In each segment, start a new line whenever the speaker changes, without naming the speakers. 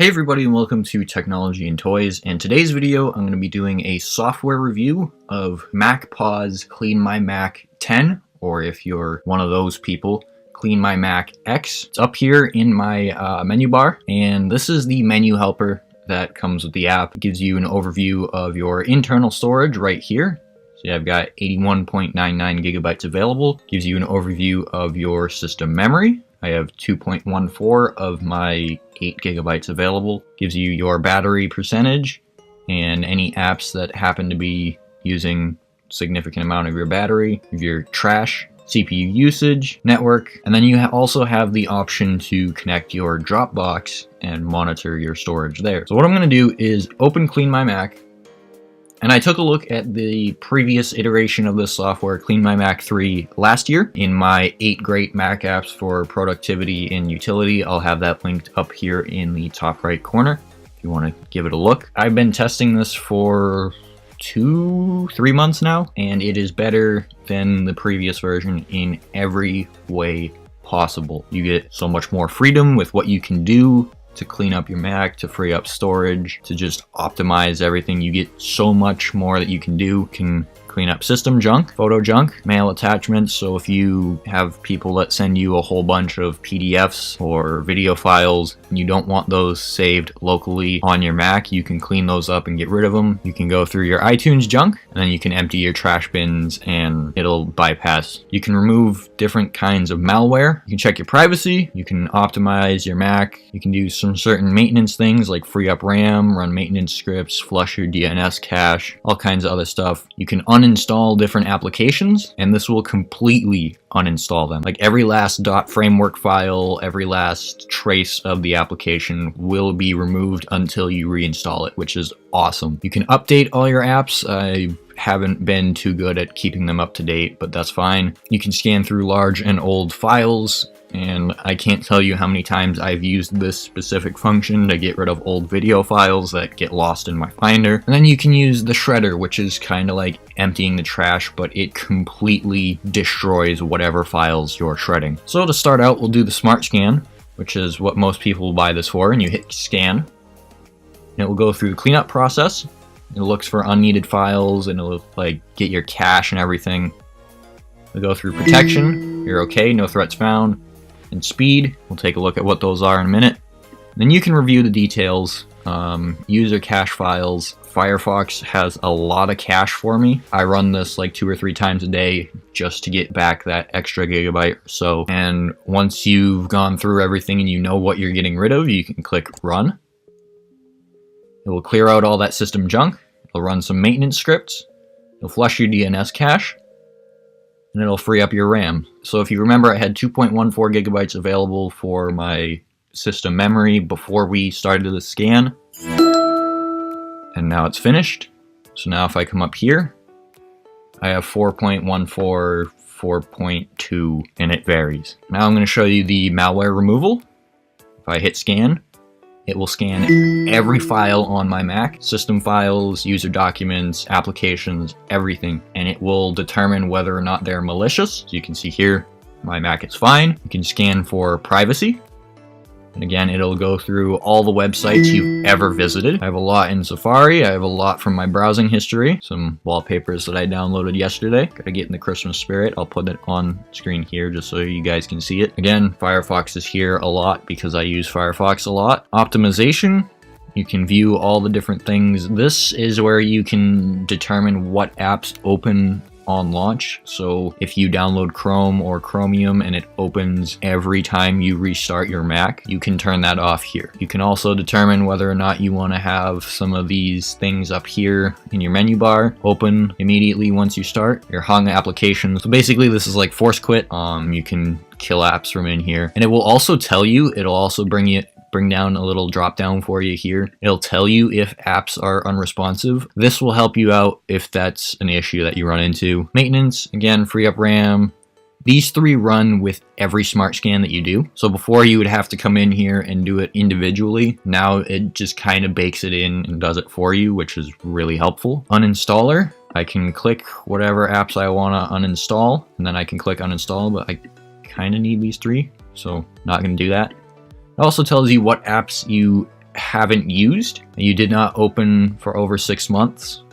Hey everybody, and welcome to Technology and Toys. In today's video, I'm going to be doing a software review of MacPaw's CleanMyMac 10, or if you're one of those people, CleanMyMac X. It's up here in my menu bar, and this is the menu helper that comes with the app. It gives you an overview of your internal storage right here. So I've got 81.99 gigabytes available. Gives you an overview of your system memory. I have 2.14 of my 8 gigabytes available. Gives you your battery percentage and any apps that happen to be using significant amount of your battery, your trash, CPU usage, network, and then you also have the option to connect your Dropbox and monitor your storage there. So what I'm going to do is open CleanMyMac. And I took a look at the previous iteration of this software, CleanMyMac 3, last year in my 8 great Mac apps for productivity and utility. I'll have that linked up here in the top right corner if you want to give it a look. I've been testing this for 2-3 months now, and it is better than the previous version in every way possible. You get so much more freedom with what you can do to clean up your Mac, to free up storage, to just optimize everything. You get so much more that you can do. You can clean up system junk, photo junk, mail attachments. So if you have people that send you a whole bunch of PDFs or video files and you don't want those saved locally on your Mac, you can clean those up and get rid of them. You can go through your iTunes junk and then you can empty your trash bins and it'll bypass. You can remove different kinds of malware. You can check your privacy. You can optimize your Mac. You can do some certain maintenance things like free up RAM, run maintenance scripts, flush your DNS cache, all kinds of other stuff. You can uninstall different applications, and this will completely uninstall them. Like every last .framework file, every last trace of the application will be removed until you reinstall it, which is awesome. You can update all your apps. I haven't been too good at keeping them up to date, but that's fine. You can scan through large and old files, and I can't tell you how many times I've used this specific function to get rid of old video files that get lost in my Finder. And then you can use the shredder, which is kind of like emptying the trash, but it completely destroys whatever files you're shredding. So to start out, we'll do the smart scan, which is what most people will buy this for, and you hit scan. And it will go through the cleanup process. It looks for unneeded files, and it'll like get your cache and everything. We'll go through protection. You're okay, no threats found. And speed, we'll take a look at what those are in a minute. Then you can review the details, user cache files. Firefox has a lot of cache for me. I run this like 2 or 3 times a day just to get back that extra gigabyte or so. And once you've gone through everything and you know what you're getting rid of, you can click run. It will clear out all that system junk. It'll run some maintenance scripts. It'll flush your DNS cache. And it'll free up your RAM. So if you remember, I had 2.14 gigabytes available for my system memory before we started the scan. And now it's finished. So now if I come up here, I have 4.14, 4.2, and it varies. Now I'm going to show you the malware removal. If I hit scan, it will scan every file on my Mac, system files, user documents, applications, everything, and it will determine whether or not they're malicious. So you can see here, my Mac is fine. You can scan for privacy. And again, it'll go through all the websites you've ever visited. I have a lot in Safari. I have a lot from my browsing history. Some wallpapers that I downloaded yesterday. Gotta get in the Christmas spirit. I'll put it on screen here just so you guys can see it. Again, Firefox is here a lot because I use Firefox a lot. Optimization. You can view all the different things. This is where you can determine what apps open on launch. So if you download Chrome or Chromium and it opens every time you restart your Mac, you can turn that off here. You can also determine whether or not you want to have some of these things up here in your menu bar open immediately once you start your hung applications. So basically this is like force quit. You can kill apps from in here, and it will also tell you, it'll also bring down a little drop down for you here. It'll tell you if apps are unresponsive. This will help you out if that's an issue that you run into. Maintenance, again, free up RAM. These 3 run with every smart scan that you do. So before you would have to come in here and do it individually. Now it just kind of bakes it in and does it for you, which is really helpful. Uninstaller, I can click whatever apps I want to uninstall, and then I can click uninstall, but I kind of need these 3, so not going to do that. It also tells you what apps you haven't used, you did not open for over 6 months.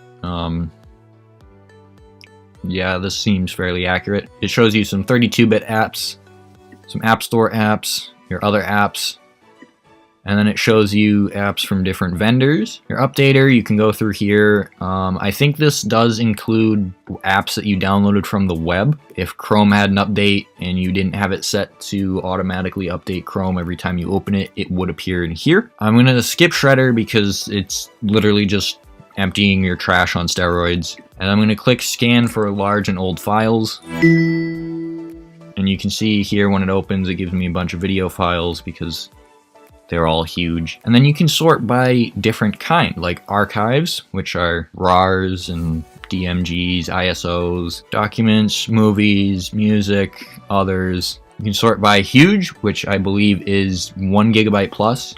Yeah, this seems fairly accurate. It shows you some 32-bit apps, some App Store apps, your other apps, and then it shows you apps from different vendors. Your updater, you can go through here. I think this does include apps that you downloaded from the web. If Chrome had an update and you didn't have it set to automatically update Chrome every time you open it, it would appear in here. I'm gonna skip Shredder because it's literally just emptying your trash on steroids. And I'm gonna click scan for large and old files. And you can see here when it opens, it gives me a bunch of video files because they're all huge. And then you can sort by different kind, like archives, which are RARs and DMGs, ISOs, documents, movies, music, others. You can sort by huge, which I believe is 1 GB plus.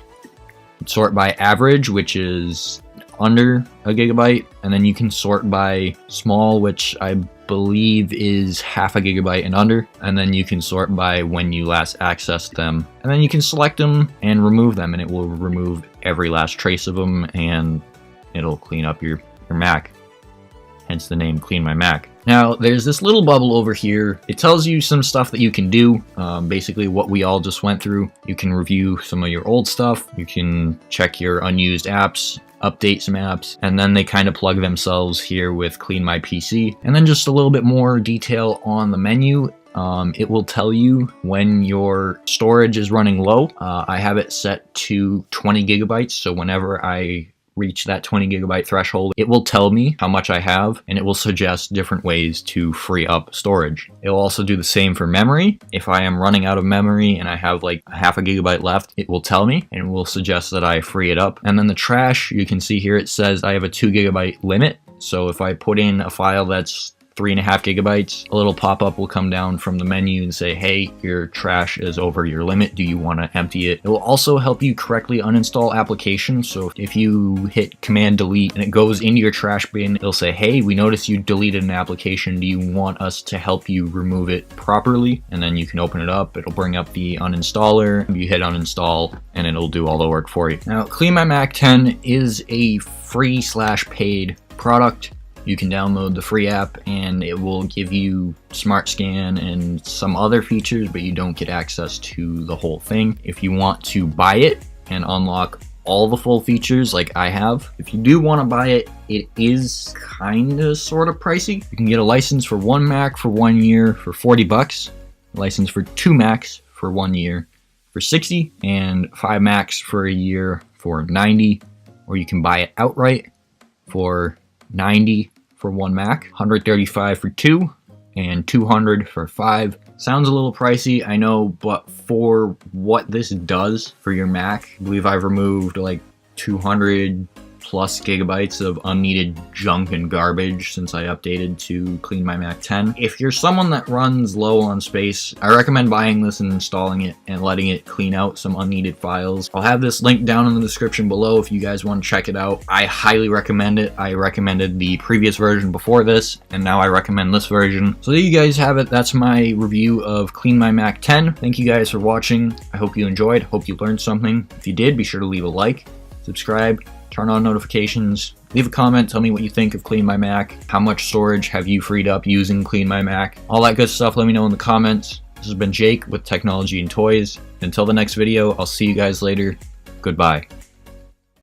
Sort by average, which is under a gigabyte. And then you can sort by small, which I believe is 0.5 GB and under, and then you can sort by when you last accessed them, and then you can select them and remove them, and it will remove every last trace of them, and it'll clean up your Mac, hence the name CleanMyMac. Now there's this little bubble over here. It tells you some stuff that you can do, basically what we all just went through. You can review some of your old stuff, you can check your unused apps, update some apps, and then they kind of plug themselves here with Clean My PC. And then just a little bit more detail on the menu. It will tell you when your storage is running low. I have it set to 20 gigabytes, so whenever I reach that 20 gigabyte threshold, it will tell me how much I have, and it will suggest different ways to free up storage. It will also do the same for memory. If I am running out of memory and I have like 0.5 gigabyte left, it will tell me and it will suggest that I free it up. And then the trash, you can see here it says I have a 2 gigabyte limit. So if I put in a file that's 3.5 gigabytes, a little pop-up will come down from the menu and say, hey, your trash is over your limit. Do you want to empty it? It will also help you correctly uninstall applications. So if you hit Command Delete and it goes into your trash bin, it'll say, hey, we noticed you deleted an application. Do you want us to help you remove it properly? And then you can open it up. It'll bring up the uninstaller. You hit uninstall and it'll do all the work for you. Now, CleanMyMac 10 is a free/paid product. You can download the free app and it will give you Smart Scan and some other features, but you don't get access to the whole thing. If you want to buy it and unlock all the full features like I have, if you do want to buy it, it is kinda sorta pricey. You can get a license for 1 Mac for 1 year for $40, a license for 2 Macs for 1 year for $60, and 5 Macs for a year for $90, or you can buy it outright for $90 for 1 Mac, $135 for 2, and $200 for 5. Sounds a little pricey, I know, but for what this does for your Mac, I believe I've removed like 200 plus gigabytes of unneeded junk and garbage since I updated to CleanMyMac 10. If you're someone that runs low on space, I recommend buying this and installing it and letting it clean out some unneeded files. I'll have this link down in the description below if you guys want to check it out. I highly recommend it. I recommended the previous version before this, and now I recommend this version. So there you guys have it. That's my review of CleanMyMac 10. Thank you guys for watching. I hope you enjoyed. Hope you learned something. If you did, be sure to leave a like, subscribe, turn on notifications, leave a comment, tell me what you think of CleanMyMac, how much storage have you freed up using CleanMyMac, all that good stuff, let me know in the comments. This has been Jake with Technology and Toys. Until the next video, I'll see you guys later. Goodbye.